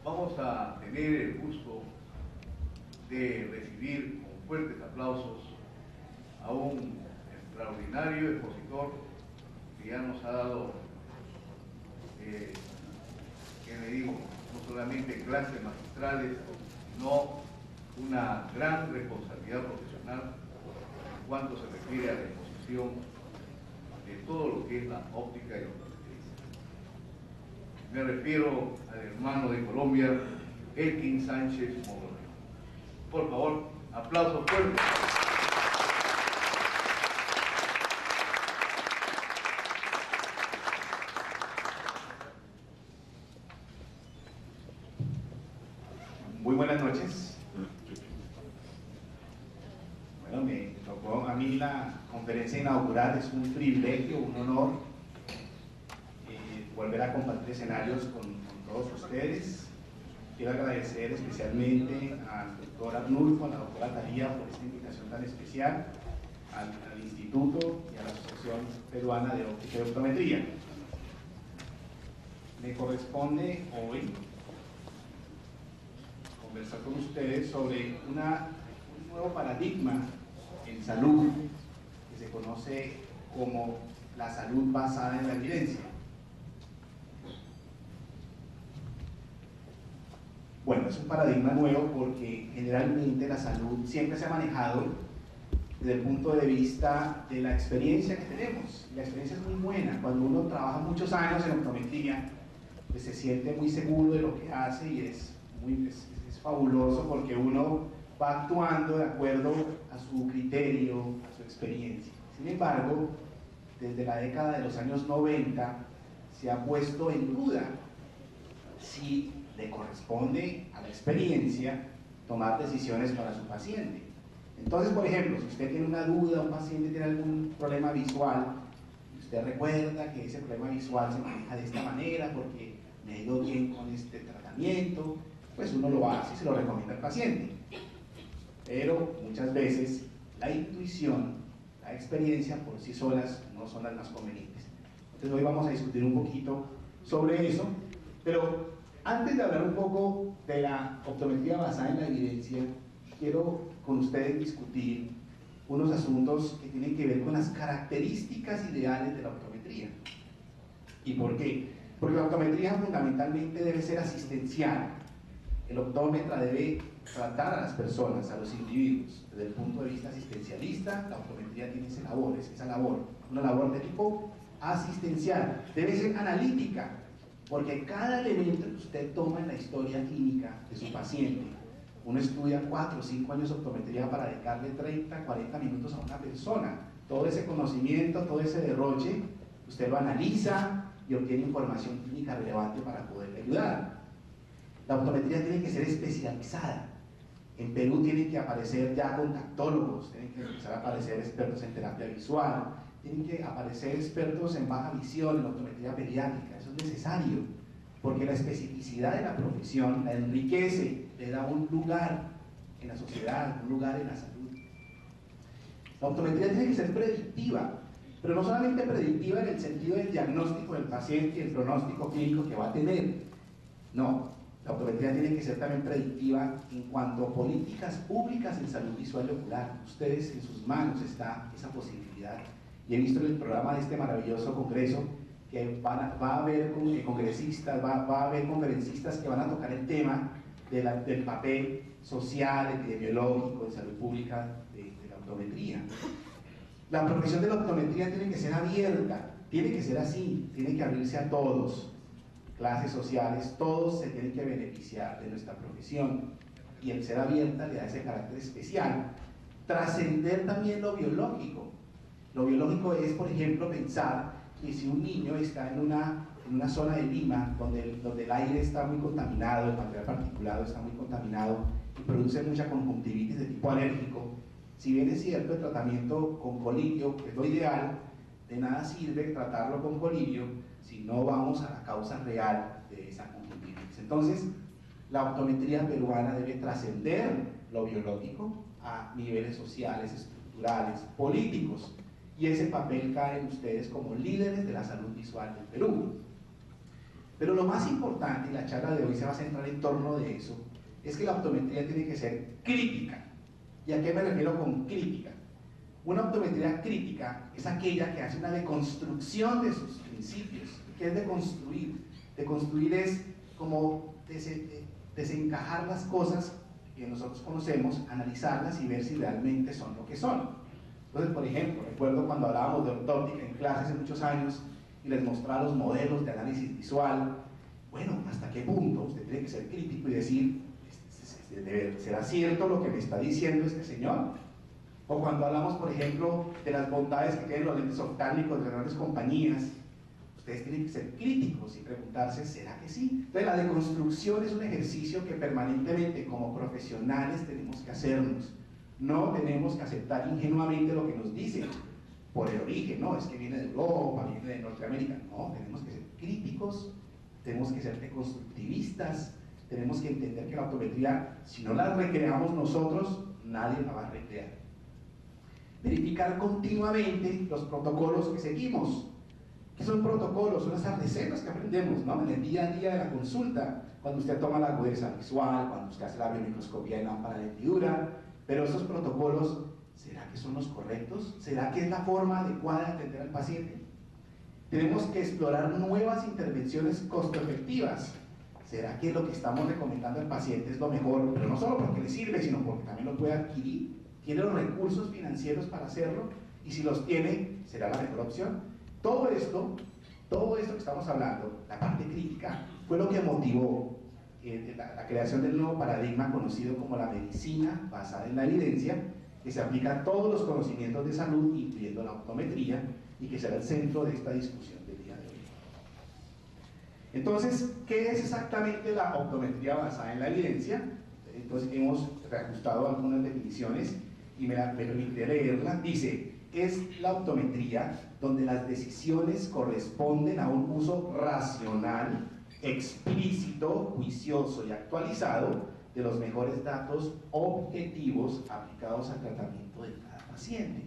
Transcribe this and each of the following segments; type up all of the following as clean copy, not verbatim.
Vamos a tener el gusto de recibir con fuertes aplausos a un extraordinario expositor que ya nos ha dado, ¿qué le digo?, no solamente clases magistrales, sino una gran responsabilidad profesional en cuanto se refiere a la exposición de todo lo que es la óptica y la optometría. Me refiero al hermano de Colombia, Elkin Sánchez Mogollón. Por favor, aplausos fuertes. Muy buenas noches. Bueno, me tocó a mí la conferencia inaugural, es un privilegio, un honor volver a compartir escenarios con todos ustedes. Quiero agradecer especialmente al doctor Arnulfo, a la doctora Talía por esta invitación tan especial, al Instituto y a la Asociación Peruana de Óptica y Optometría. Me corresponde hoy conversar con ustedes sobre un nuevo paradigma en salud que se conoce como la salud basada en la evidencia. Bueno, es un paradigma nuevo porque generalmente la salud siempre se ha manejado desde el punto de vista de la experiencia que tenemos. La experiencia es muy buena. Cuando uno trabaja muchos años en optometría, pues se siente muy seguro de lo que hace y es fabuloso porque uno va actuando de acuerdo a su criterio, a su experiencia. Sin embargo, desde la década de los años 90 se ha puesto en duda si le corresponde a la experiencia tomar decisiones para su paciente. Entonces, por ejemplo, si usted tiene una duda, un paciente tiene algún problema visual, y usted recuerda que ese problema visual se maneja de esta manera porque me ha ido bien con este tratamiento, pues uno lo hace y se lo recomienda al paciente. Pero muchas veces la intuición, la experiencia por sí solas no son las más convenientes. Entonces hoy vamos a discutir un poquito sobre eso, pero antes de hablar un poco de la optometría basada en la evidencia, quiero con ustedes discutir unos asuntos que tienen que ver con las características ideales de la optometría. ¿Y por qué? Porque la optometría fundamentalmente debe ser asistencial. El optómetra debe tratar a las personas, a los individuos. Desde el punto de vista asistencialista, la optometría tiene esa labor, una labor de tipo asistencial. Debe ser analítica, porque cada elemento que usted toma en la historia clínica de su paciente, uno estudia 4 o 5 años de optometría para dedicarle 30, 40 minutos a una persona. Todo ese conocimiento, todo ese derroche, usted lo analiza y obtiene información clínica relevante para poderle ayudar. La optometría tiene que ser especializada. En Perú tienen que aparecer ya contactólogos, tienen que empezar a aparecer expertos en terapia visual, tienen que aparecer expertos en baja visión, en optometría pediátrica. Eso es necesario, porque la especificidad de la profesión la enriquece, le da un lugar en la sociedad, un lugar en la salud. La optometría tiene que ser predictiva, pero no solamente predictiva en el sentido del diagnóstico del paciente y el pronóstico clínico que va a tener. No, la optometría tiene que ser también predictiva en cuanto a políticas públicas en salud visual y ocular. Ustedes, en sus manos está esa posibilidad. Y he visto en el programa de este maravilloso congreso que va a haber congresistas, va a haber conferencistas que van a tocar el tema del papel social, epidemiológico, de salud pública de la optometría. La profesión de la optometría tiene que ser abierta, tiene que ser así, tiene que abrirse a todos, clases sociales, todos se tienen que beneficiar de nuestra profesión, y el ser abierta le da ese carácter especial. Trascender también lo biológico. Lo biológico es, por ejemplo, pensar que si un niño está en una zona de Lima donde el aire está muy contaminado, el material particulado está muy contaminado y produce mucha conjuntivitis de tipo alérgico, si bien es cierto el tratamiento con colirio, que es lo ideal, de nada sirve tratarlo con colirio si no vamos a la causa real de esa conjuntivitis. Entonces, la optometría peruana debe trascender lo biológico a niveles sociales, estructurales, políticos, y ese papel cae en ustedes como líderes de la salud visual del Perú. Pero lo más importante, y la charla de hoy se va a centrar en torno de eso, es que la optometría tiene que ser crítica. ¿Y a qué me refiero con crítica? Una optometría crítica es aquella que hace una deconstrucción de sus principios. ¿Qué es deconstruir? Deconstruir es como desencajar las cosas que nosotros conocemos, analizarlas y ver si realmente son lo que son. Entonces, por ejemplo, recuerdo cuando hablábamos de ortóptica en clases hace muchos años y les mostraba los modelos de análisis visual. Bueno, ¿hasta qué punto usted tiene que ser crítico y decir, ¿será cierto lo que me está diciendo este señor? O cuando hablamos, por ejemplo, de las bondades que tienen los lentes oftálmicos de las grandes compañías, ustedes tienen que ser críticos y preguntarse, ¿será que sí? Entonces, la deconstrucción es un ejercicio que permanentemente como profesionales tenemos que hacernos. No tenemos que aceptar ingenuamente lo que nos dicen por el origen, no, es que viene de Europa, viene de Norteamérica. No, tenemos que ser críticos, tenemos que ser deconstructivistas, tenemos que entender que la optometría, si no la recreamos nosotros, nadie la va a recrear. Verificar continuamente los protocolos que seguimos. ¿Qué son protocolos? Son esas recetas que aprendemos, ¿no? En el día a día de la consulta, cuando usted toma la agudeza visual, cuando usted hace la biomicroscopía en lámpara de hendidura. Pero esos protocolos, ¿será que son los correctos? ¿Será que es la forma adecuada de atender al paciente? Tenemos que explorar nuevas intervenciones costo efectivas. ¿Será que lo que estamos recomendando al paciente es lo mejor? Pero no solo porque le sirve, sino porque también lo puede adquirir. ¿Tiene los recursos financieros para hacerlo? Y si los tiene, ¿será la mejor opción? Todo esto que estamos hablando, la parte crítica, fue lo que motivó la creación del nuevo paradigma conocido como la medicina basada en la evidencia, que se aplica a todos los conocimientos de salud, incluyendo la optometría, y que será el centro de esta discusión del día de hoy. Entonces, ¿qué es exactamente la optometría basada en la evidencia? Entonces, hemos reajustado algunas definiciones y me permitiré leerla. Dice, es la optometría donde las decisiones corresponden a un uso racional, explícito, juicioso y actualizado de los mejores datos objetivos aplicados al tratamiento de cada paciente.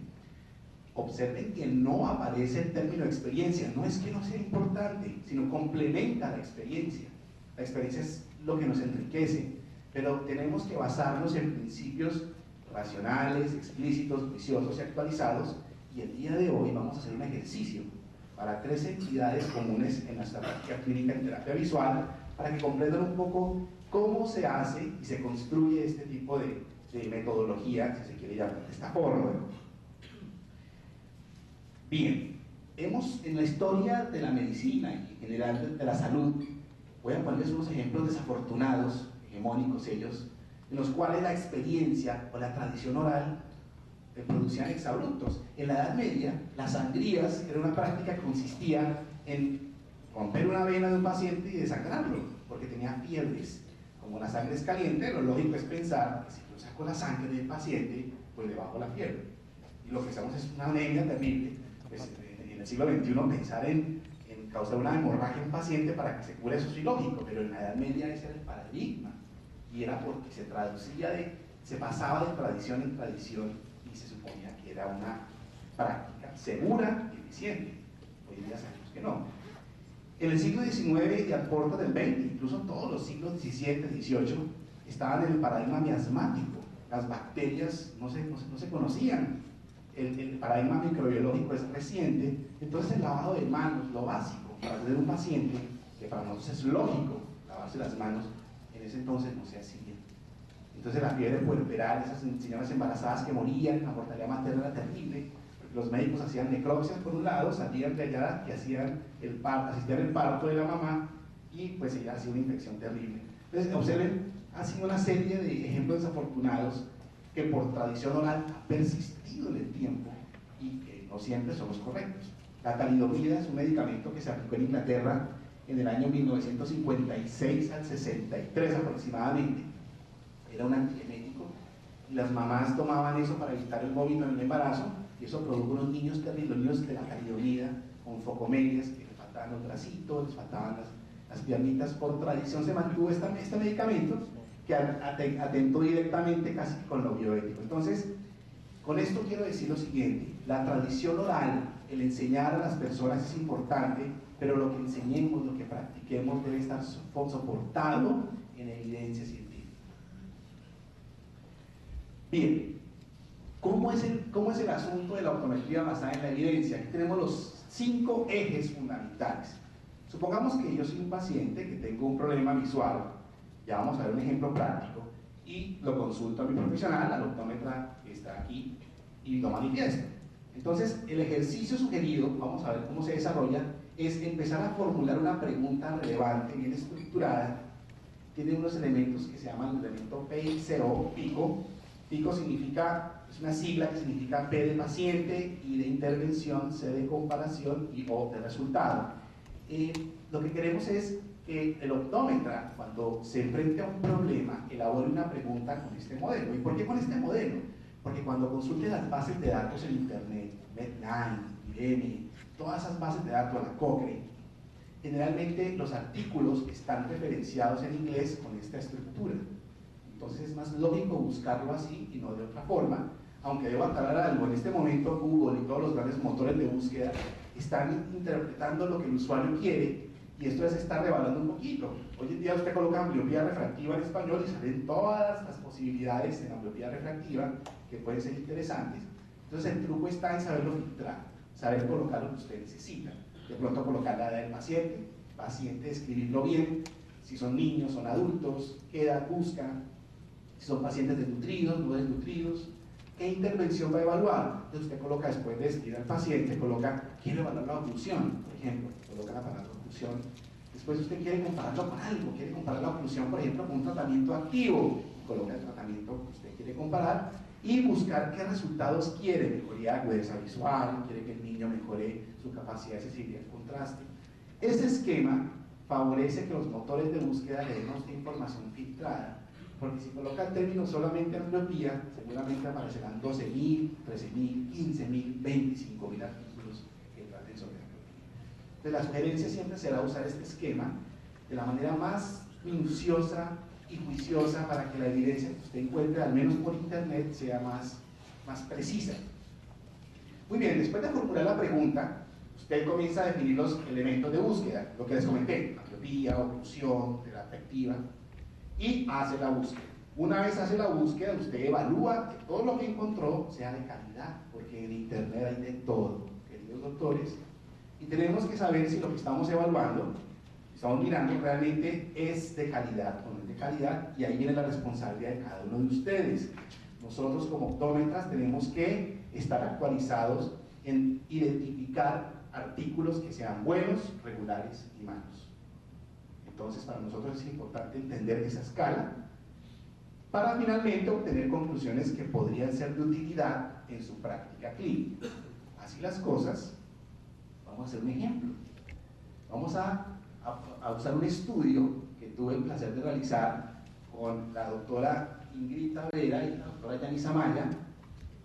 Observen que no aparece el término experiencia, no es que no sea importante, sino complementa la experiencia. La experiencia es lo que nos enriquece, pero tenemos que basarnos en principios racionales, explícitos, juiciosos y actualizados, y el día de hoy vamos a hacer un ejercicio para 3 entidades comunes en nuestra práctica clínica en terapia visual, para que comprendan un poco cómo se hace y se construye este tipo de metodología, si se quiere llamar de esta forma. Bien, en la historia de la medicina y en general de la salud, voy a ponerles unos ejemplos desafortunados, hegemónicos ellos, en los cuales la experiencia o la tradición oral producían exabruptos. En la Edad Media, las sangrías era una práctica que consistía en romper una vena de un paciente y desangrarlo, porque tenía fiebres. Como la sangre es caliente, lo lógico es pensar que si yo saco la sangre del paciente, pues le bajo la fiebre. Y lo que hacemos es una anemia terrible. Pues, en el siglo XXI pensar en causar una hemorragia a un paciente para que se cure, eso es ilógico, pero en la Edad Media ese era el paradigma, y era porque se pasaba de tradición en tradición y se suponía que era una práctica segura y eficiente. Hoy en día sabemos que no. En el siglo XIX y al corto del XX, incluso todos los siglos XVII, XVIII, estaban en el paradigma miasmático. Las bacterias no se conocían. El paradigma microbiológico es reciente. Entonces el lavado de manos, lo básico para tener un paciente, que para nosotros es lógico lavarse las manos, en ese entonces no se hacía. Entonces la fiebre puerperal, esas señoras embarazadas que morían, la mortalidad materna era terrible, porque los médicos hacían necropsias por un lado, salían de allá y asistían el parto de la mamá, y pues ella hacía una infección terrible. Entonces observen, ha sido una serie de ejemplos desafortunados que por tradición oral ha persistido en el tiempo y que no siempre son los correctos. La talidomida es un medicamento que se aplicó en Inglaterra en el año 1956 al 63 aproximadamente. Era un antiemético y las mamás tomaban eso para evitar el vómito en el embarazo, y eso produjo unos niños terribles, niños de la talidomida con focomelias, que les faltaban los bracitos, les faltaban las piernitas. Por tradición se mantuvo este medicamento que atentó directamente casi con lo bioético. Entonces, con esto quiero decir lo siguiente: la tradición oral, el enseñar a las personas es importante, pero lo que enseñemos, lo que practiquemos debe estar soportado en evidencia científica. Bien, ¿cómo es el asunto de la optometría basada en la evidencia? Aquí tenemos los 5 ejes fundamentales. Supongamos que yo soy un paciente que tengo un problema visual, ya vamos a ver un ejemplo práctico, y lo consulto a mi profesional, al optómetra que está aquí, y lo manifiesto. Entonces, el ejercicio sugerido, vamos a ver cómo se desarrolla, es empezar a formular una pregunta relevante, bien estructurada. Tiene unos elementos que se llaman el elemento PICO, pico. Pico significa, es una sigla que significa P de paciente, I de intervención, C de comparación y O de resultado. Lo que queremos es que el optómetra, cuando se enfrente a un problema, elabore una pregunta con este modelo. ¿Y por qué con este modelo? Porque cuando consulte las bases de datos en internet, Med9, IBM, todas esas bases de datos, la Cochrane, generalmente los artículos están referenciados en inglés con esta estructura. Entonces es más lógico buscarlo así y no de otra forma, aunque debo aclarar algo, en este momento Google y todos los grandes motores de búsqueda están interpretando lo que el usuario quiere y esto ya se está revalando un poquito. Hoy en día usted coloca ambliopía refractiva en español y salen todas las posibilidades en ambliopía refractiva que pueden ser interesantes. Entonces el truco está en saberlo filtrar, saber colocar lo que usted necesita. De pronto colocar la edad del paciente, escribirlo bien, si son niños, son adultos, qué edad buscan, si son pacientes desnutridos, no desnutridos, qué intervención va a evaluar. Entonces usted coloca, después de escribir al paciente, coloca, quiero evaluar la oclusión, por ejemplo, coloca la palabra oclusión. Después usted quiere compararlo con algo, quiere comparar la oclusión, por ejemplo, con un tratamiento activo, coloca el tratamiento que usted quiere comparar y buscar qué resultados quiere, mejoría de agudeza visual, quiere que el niño mejore su capacidad de sensibilidad al contraste. Este esquema favorece que los motores de búsqueda le den esta información filtrada, porque si coloca el término solamente ambliopía, seguramente aparecerán 12.000, 13.000, 15.000, 25.000 artículos que traten sobre ambliopía. Entonces la sugerencia siempre será usar este esquema de la manera más minuciosa y juiciosa para que la evidencia que usted encuentre, al menos por internet, sea más precisa. Muy bien, después de formular la pregunta, usted comienza a definir los elementos de búsqueda, lo que les comenté, ambliopía, oclusión, terapia activa, y hace la búsqueda. Una vez hace la búsqueda, usted evalúa que todo lo que encontró sea de calidad, porque en internet hay de todo, queridos doctores, y tenemos que saber si lo que estamos evaluando, estamos mirando, realmente es de calidad o no es de calidad, y ahí viene la responsabilidad de cada uno de ustedes. Nosotros como optómetras tenemos que estar actualizados en identificar artículos que sean buenos, regulares y malos. Entonces para nosotros es importante entender esa escala para finalmente obtener conclusiones que podrían ser de utilidad en su práctica clínica. Así las cosas, vamos a hacer un ejemplo. Vamos a usar un estudio que tuve el placer de realizar con la doctora Ingrid Tavera y la doctora Yanis Amaya,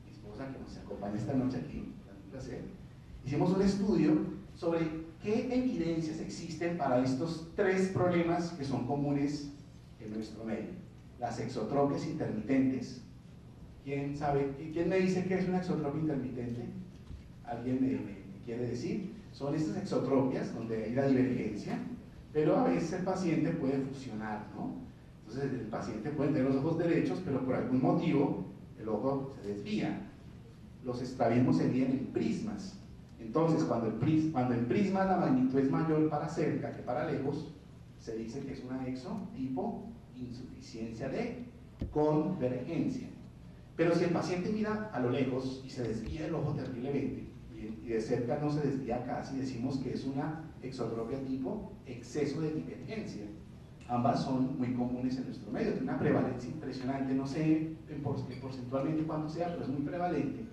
mi esposa que nos acompaña esta noche aquí, un placer. Hicimos un estudio sobre qué evidencias existen para estos 3 problemas que son comunes en nuestro medio. Las exotropias intermitentes. ¿Quién sabe? ¿Quién me dice qué es una exotropia intermitente? ¿Alguien me quiere decir? Son estas exotropias donde hay la divergencia, pero a veces el paciente puede fusionar, ¿no? Entonces el paciente puede tener los ojos derechos, pero por algún motivo el ojo se desvía. Los estrabismos se miden en prismas. Entonces, cuando en prisma la magnitud es mayor para cerca que para lejos, se dice que es una exotipo insuficiencia de convergencia. Pero si el paciente mira a lo lejos y se desvía el ojo terriblemente, y de cerca no se desvía casi, decimos que es una exotropia tipo exceso de divergencia. Ambas son muy comunes en nuestro medio, tiene una prevalencia impresionante, no sé porcentualmente cuánto sea, pero es muy prevalente.